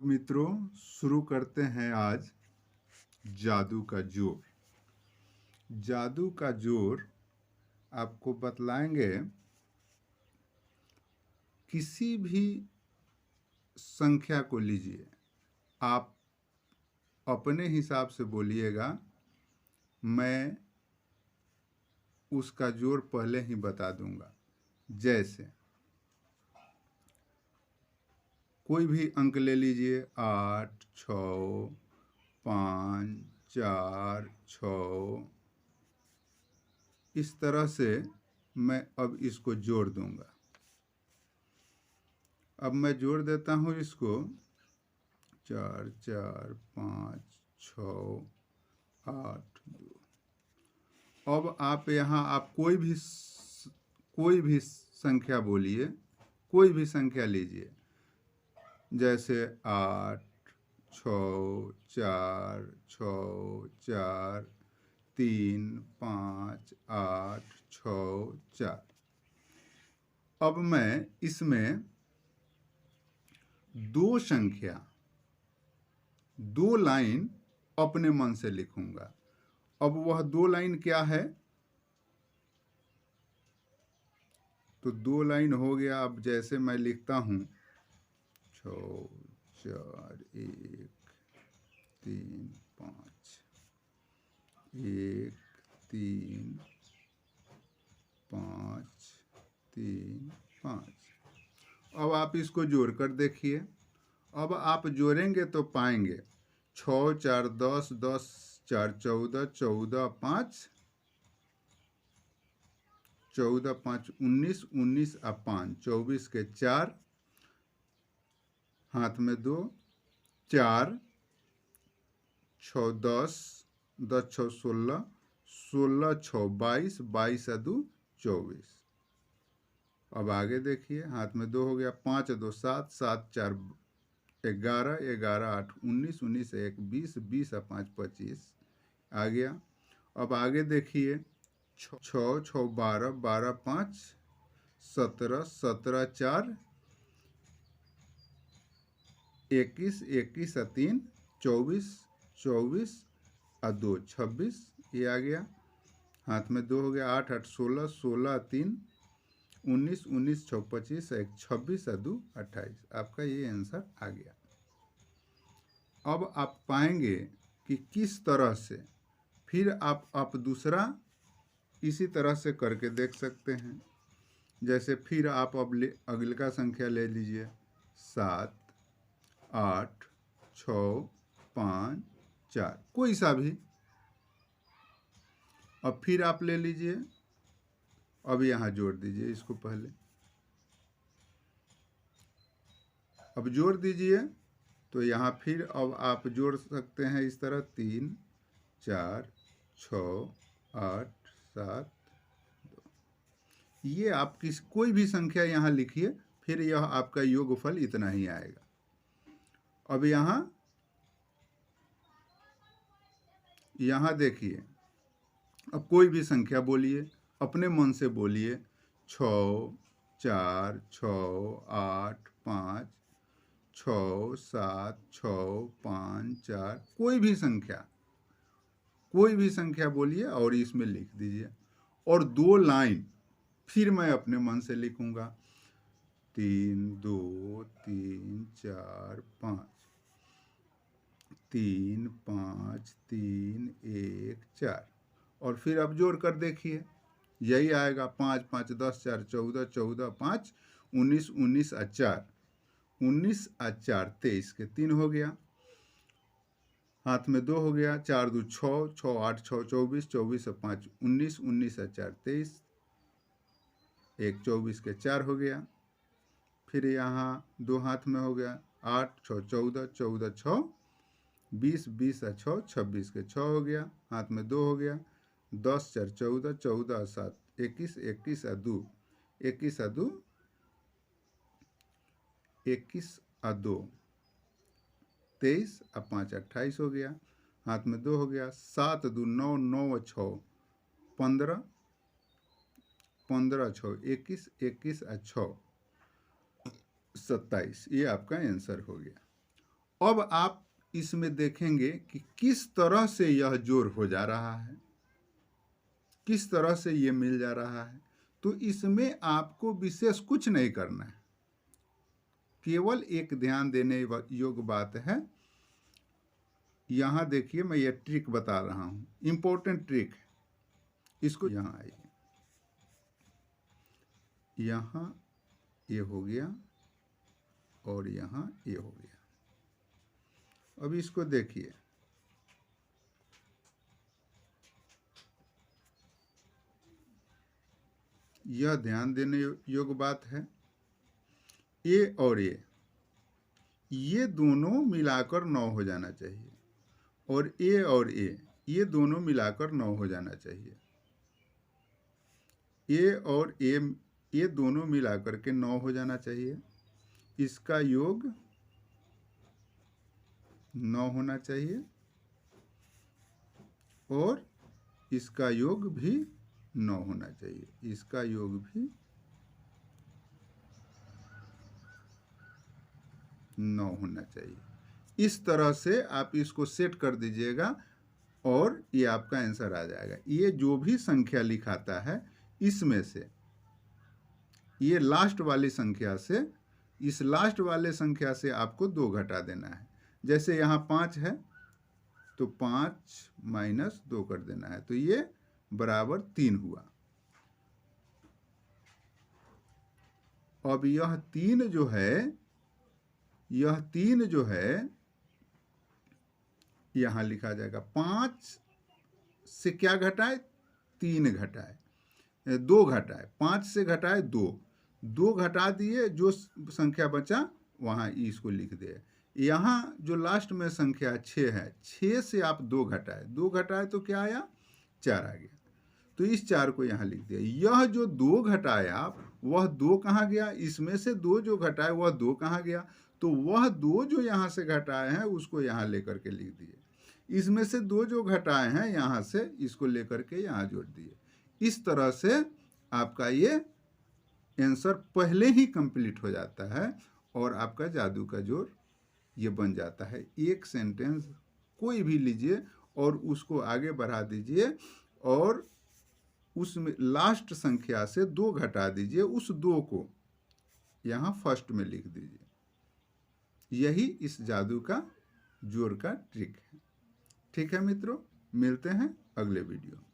मित्रों, शुरू करते हैं आज जादू का जोर। जादू का जोर आपको बतलाएंगे। किसी भी संख्या को लीजिए, आप अपने हिसाब से बोलिएगा, मैं उसका जोर पहले ही बता दूंगा। जैसे कोई भी अंक ले लीजिए, 8, 6, 5, 4, 6, इस तरह से मैं अब इसको जोड़ दूंगा। अब मैं जोड़ देता हूँ इसको, 4, 4, 5, 6, 8, 2। अब आप यहाँ कोई भी संख्या बोलिए, कोई भी संख्या लीजिए, जैसे 8, 6, 4, 6, 4, 3, 5, 8, 6, 4। अब मैं इसमें दो लाइन अपने मन से लिखूंगा। अब वह 2 लाइन क्या है? तो 2 लाइन हो गया। अब जैसे मैं लिखता हूं, 6, 4, 1, 3, 5, 1, 3, 5, 3, 5। अब आप इसको जोड़ कर देखिए। अब आप जोड़ेंगे तो पाएंगे 6, 4, 10, 10, 4, 14, 14, 5, 14, 5, 19, 19 और 5, 24 के 4, हाथ में 2, 4, 6, 10, 10, 6, 16, 16, 6, 22, 22 और 2, 24। अब आगे देखिए, हाथ में 2 हो गया, 5, 2, 7, 7, 4, 11, 11, 8, 19, 19, 1, 20, 20 और 5, 25 आ गया। अब आगे देखिए, 6, 6, 12, 12, 5, 17, 17, 4, 21, 21 और 3, 24, 24 और 2, 26, ये आ गया। हाथ में 2 हो गया, 8, 8, 16, 16, 3, 19, 19, 6, 25, 1, 26 और 2, 28। आपका ये आंसर आ गया। अब आप पाएंगे कि किस तरह से फिर आप दूसरा इसी तरह से करके देख सकते हैं। जैसे फिर आप अब अगले का संख्या ले लीजिए, 7, 8, 6, 5, 4, कोई सा भी। अब फिर आप ले लीजिए, अब यहाँ जोड़ दीजिए इसको पहले। अब जोड़ दीजिए तो यहाँ फिर अब आप जोड़ सकते हैं इस तरह, 3, 4, 6, 8, 7, 2। ये आप कोई भी संख्या यहाँ लिखिए, फिर यह आपका योगफल इतना ही आएगा। अब यहाँ देखिए, अब कोई भी संख्या बोलिए, अपने मन से बोलिए, 6, 4, 6, 8, 5, 6, 7, 6, 5, 4, कोई भी संख्या बोलिए और इसमें लिख दीजिए। और 2 लाइन फिर मैं अपने मन से लिखूंगा, 3, 2, 3, 4, 5, 3, 5, 3, 1, 4। और फिर अब जोड़ कर देखिए, यही आएगा, 5, 5, 10, 4, 14, 14, 5, 19, 19 और 4, 19 और 4, 23 के 3 हो गया। हाथ में 2 हो गया, 4, 2, 6, 6, 8, 6, 24, 24 और 5, 19, 19 और 4, 23, 1, 24 के 4 हो गया। फिर यहाँ 2 हाथ में हो गया, 8, 6, 14, 14, 6, 20, 20 और 6, 26 के 6 हो गया। हाथ में 2 हो गया, 10, 4, 14, 14 और 7, 21, 21 और 2, 21 और 2, 21 और 2, 23 और 5, 28 हो गया। हाथ में 2 हो गया, 7, 2, 9, 9 और 6, 15, 15, 6, 21, 21 और 6, 27। ये आपका आंसर हो गया। अब आप इसमें देखेंगे कि किस तरह से यह जोड़ हो जा रहा है, किस तरह से ये मिल जा रहा है। तो इसमें आपको विशेष कुछ नहीं करना है, केवल एक ध्यान देने योग्य बात है। यहाँ देखिए, मैं ये ट्रिक बता रहा हूँ, इम्पोर्टेंट ट्रिक है। इसको यहाँ आइए, यहाँ ये हो गया और यहाँ ये हो गया। अब इसको देखिए, यह ध्यान देने योग्य बात है। ए और ये दोनों मिलाकर 9 हो जाना चाहिए, और ए और ये दोनों मिलाकर 9 हो जाना चाहिए। ए और ये दोनों मिलाकर के 9 हो जाना चाहिए। इसका योग 9 होना चाहिए और इसका योग भी 9 होना चाहिए। इसका योग भी 9 होना चाहिए। इस तरह से आप इसको सेट कर दीजिएगा और ये आपका आंसर आ जाएगा। ये जो भी संख्या लिखाता है, इसमें से ये लास्ट वाली संख्या से, इस लास्ट वाले संख्या से आपको 2 घटा देना है। जैसे यहाँ 5 है तो 5 माइनस 2 कर देना है, तो ये बराबर 3 हुआ। अब यह 3 जो है, यह 3 जो है यहाँ लिखा जाएगा। 5 से क्या घटाए? 3 घटाए, 2 घटाए, 5 से घटाए 2 घटा दिए, जो संख्या बचा वहाँ इसको लिख दिए। यहाँ जो लास्ट में संख्या 6 है, 6 से आप 2 घटाए तो क्या आया? 4 आ गया। तो इस 4 को यहाँ लिख दिया। यह जो 2 घटाए आप, वह 2 कहाँ गया? इसमें से 2 जो घटाए वह 2 कहाँ गया? तो वह 2 जो यहाँ से घटाए हैं उसको यहाँ लेकर के लिख दिए। इसमें से 2 जो घटाए हैं यहाँ से, इसको लेकर के यहाँ जोड़ दिए। इस तरह से आपका ये आंसर पहले ही कंप्लीट हो जाता है और आपका जादू का जोड़ ये बन जाता है। एक सेंटेंस कोई भी लीजिए और उसको आगे बढ़ा दीजिए और उसमें लास्ट संख्या से 2 घटा दीजिए, उस 2 को यहाँ फर्स्ट में लिख दीजिए। यही इस जादू का जोड़ का ट्रिक है। ठीक है मित्रों, मिलते हैं अगले वीडियो।